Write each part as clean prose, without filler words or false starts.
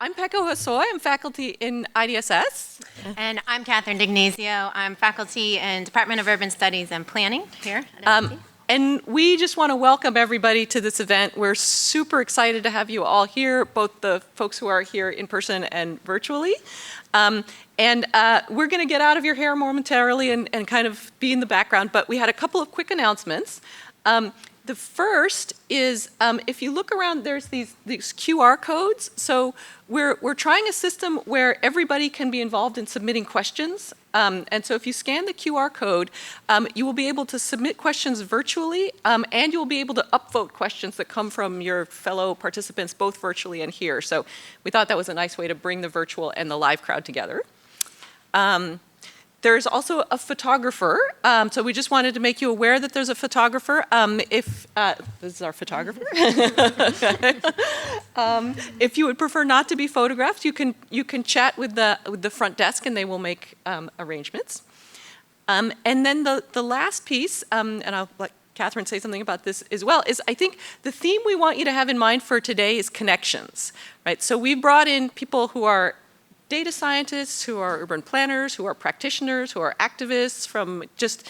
I'm Pecco Hosoi. I'm faculty in IDSS. And I'm Catherine D'Ignazio. I'm faculty in Department of Urban Studies and Planning here at MIT. And we just want to welcome everybody to this event. We're super excited to have you all here, both the folks who are here in person and virtually. We're going to get out of your hair momentarily and kind of be in the background, but we had a couple of quick announcements. The first is, if you look around, there's these QR codes. So we're trying a system where everybody can be involved in submitting questions. And so if you scan the QR code, you will be able to submit questions virtually, and you'll be able to upvote questions that come from your fellow participants, both virtually and here. So we thought that was a nice way to bring the virtual and the live crowd together. There's also a photographer, so we just wanted to make you aware that there's a photographer. This is our photographer. If you would prefer not to be photographed, you can chat with the front desk, and they will make arrangements. And then the last piece, and I'll let Catherine say something about this as well, is I think the theme we want you to have in mind for today is connections, right? So we brought in people who are data scientists, who are urban planners, who are practitioners, who are activists, from just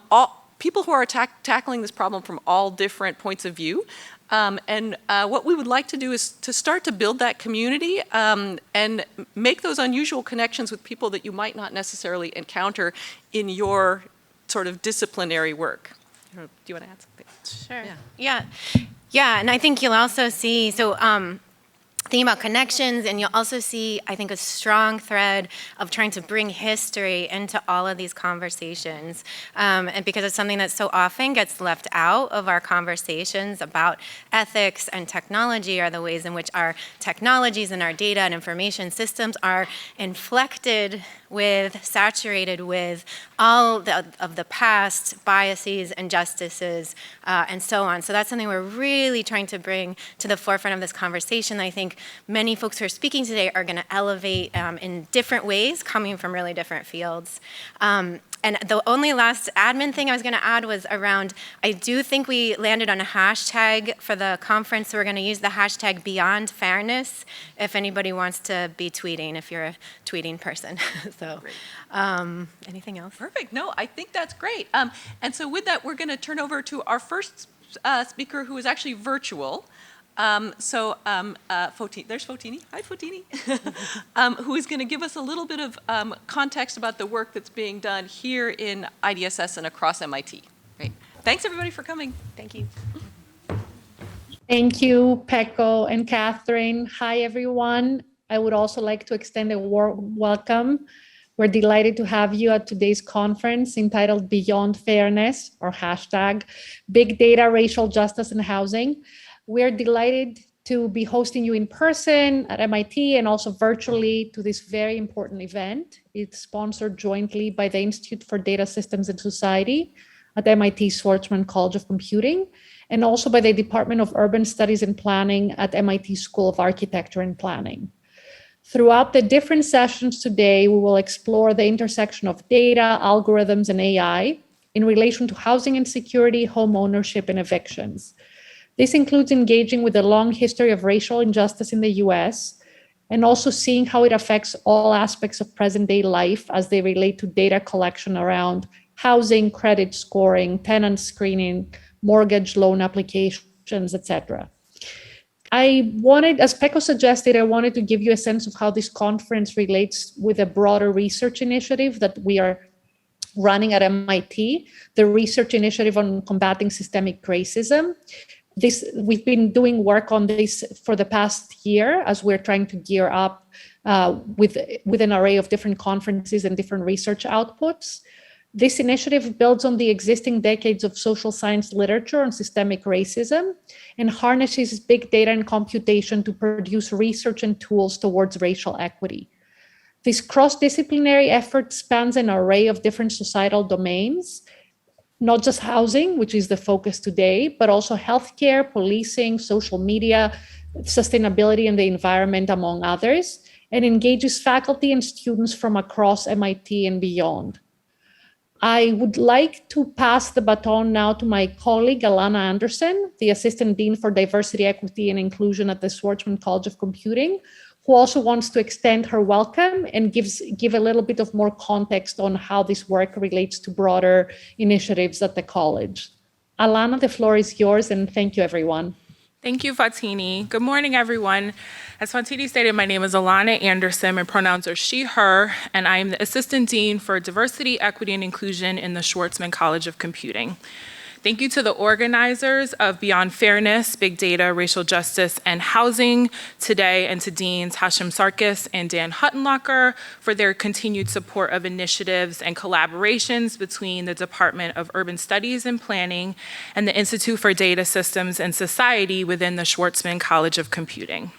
all people who are tackling this problem from all different points of view. What we would like to do is to start to build that community and make those unusual connections with people that you might not necessarily encounter in your sort of disciplinary work. Do you want to add something? Sure. Yeah. And I think you'll also see, thinking about connections, and you'll also see, I think, a strong thread of trying to bring history into all of these conversations. And because it's something that so often gets left out of our conversations about ethics and technology, are the ways in which our technologies and our data and information systems are inflected with, saturated with all of the past biases, injustices, and so on. So that's something we're really trying to bring to the forefront of this conversation. I think many folks who are speaking today are going to elevate in different ways, coming from really different fields. And the only last admin thing I was going to add was around, I do think we landed on a hashtag for the conference, so we're going to use the hashtag #BeyondFairness if anybody wants to be tweeting, if you're a tweeting person. So, anything else? Perfect. No, I think that's great. And so with that, we're going to turn over to our first speaker, who is actually virtual. Fotini, there's Fotini. Hi, Fotini. Who is going to give us a little bit of context about the work that's being done here in IDSS and across MIT. Great. Thanks, everybody, for coming. Thank you. Thank you, Pecco and Catherine. Hi, everyone. I would also like to extend a warm welcome. We're delighted to have you at today's conference entitled Beyond Fairness, or hashtag Big Data, Racial Justice, and Housing. We're delighted to be hosting you in person at MIT and also virtually to this very important event. It's sponsored jointly by the Institute for Data Systems and Society at MIT Schwarzman College of Computing, and also by the Department of Urban Studies and Planning at MIT School of Architecture and Planning. Throughout the different sessions today, we will explore the intersection of data, algorithms, and AI in relation to housing insecurity, home ownership, and evictions. This includes engaging with the long history of racial injustice in the US, and also seeing how it affects all aspects of present-day life as they relate to data collection around housing, credit scoring, tenant screening, mortgage loan applications, etc. I wanted, as Pecco suggested, I wanted to give you a sense of how this conference relates with a broader research initiative that we are running at MIT, the Research Initiative on Combating Systemic Racism. We've been doing work on this for the past year as we're trying to gear up with an array of different conferences and different research outputs. This initiative builds on the existing decades of social science literature on systemic racism and harnesses big data and computation to produce research and tools towards racial equity. This cross-disciplinary effort spans an array of different societal domains, not just housing, which is the focus today, but also healthcare, policing, social media, sustainability and the environment, among others, and engages faculty and students from across MIT and beyond. I would like to pass the baton now to my colleague, Alana Anderson, the Assistant Dean for Diversity, Equity, and Inclusion at the Schwarzman College of Computing, who who also wants to extend her welcome and give a little bit of more context on how this work relates to broader initiatives at the college. Alana, the floor is yours, and thank you, everyone. Thank you, Fatini. Good morning, everyone. As Fatini stated, my name is Alana Anderson. My pronouns are she, her, and I am the Assistant Dean for Diversity, Equity, and Inclusion in the Schwarzman College of Computing. Thank you to the organizers of Beyond Fairness, Big Data, Racial Justice, and Housing today, and to Deans Hashim Sarkis and Dan Huttenlocker for their continued support of initiatives and collaborations between the Department of Urban Studies and Planning and the Institute for Data Systems and Society within the Schwarzman College of Computing.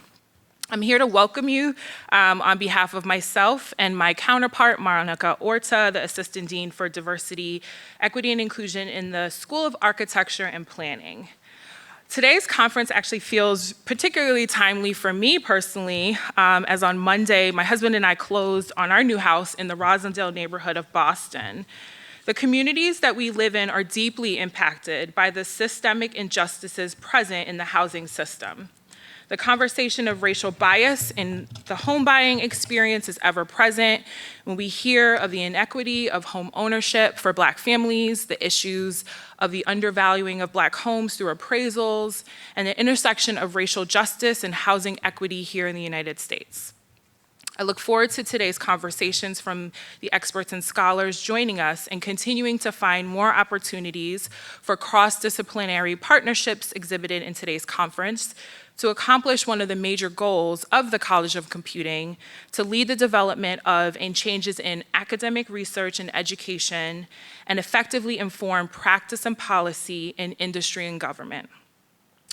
I'm here to welcome you on behalf of myself and my counterpart, Monica Orta, the Assistant Dean for Diversity, Equity, and Inclusion in the School of Architecture and Planning. Today's conference actually feels particularly timely for me personally, as on Monday, my husband and I closed on our new house in the Rosendale neighborhood of Boston. The communities that we live in are deeply impacted by the systemic injustices present in the housing system. The conversation of racial bias in the home buying experience is ever present when we hear of the inequity of home ownership for Black families, the issues of the undervaluing of Black homes through appraisals, and the intersection of racial justice and housing equity here in the United States. I look forward to today's conversations from the experts and scholars joining us and continuing to find more opportunities for cross-disciplinary partnerships exhibited in today's conference to accomplish one of the major goals of the College of Computing, to lead the development of and changes in academic research and education, and effectively inform practice and policy in industry and government.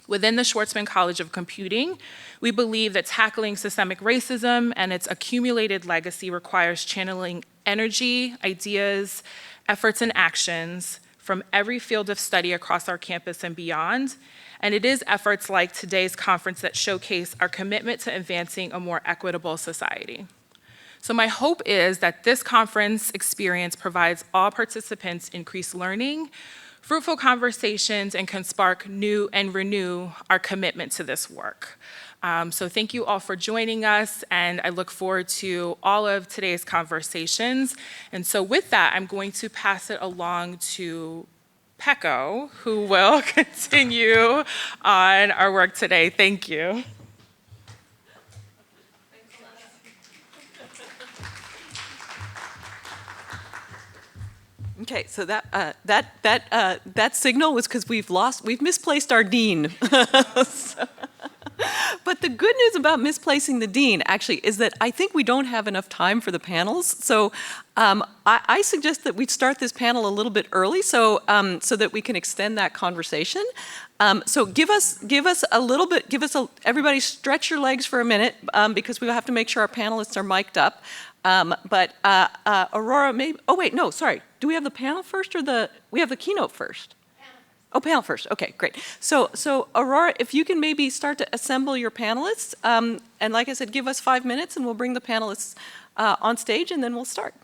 Within the Schwarzman College of Computing, we believe that tackling systemic racism and its accumulated legacy requires channeling energy, ideas, efforts, and actions from every field of study across our campus and beyond. And it is efforts like today's conference that showcase our commitment to advancing a more equitable society. So my hope is that this conference experience provides all participants increased learning, fruitful conversations, and can spark new and renew our commitment to this work. So thank you all for joining us, and I look forward to all of today's conversations. And so with that, I'm going to pass it along to Pecco, who will continue on our work today. Thank you. Okay, so that signal was because we've misplaced our dean. But the good news about misplacing the dean actually is that I think we don't have enough time for the panels. So I suggest that we start this panel a little bit early so that we can extend that conversation. So give us a little bit, everybody stretch your legs for a minute because we have to make sure our panelists are mic'd up. But Aurora, maybe, oh wait, no, sorry. Do we have the panel first or we have the keynote first? Oh, panel first. Okay, great. So Aurora, if you can maybe start to assemble your panelists, and like I said, give us 5 minutes and we'll bring the panelists on stage and then we'll start.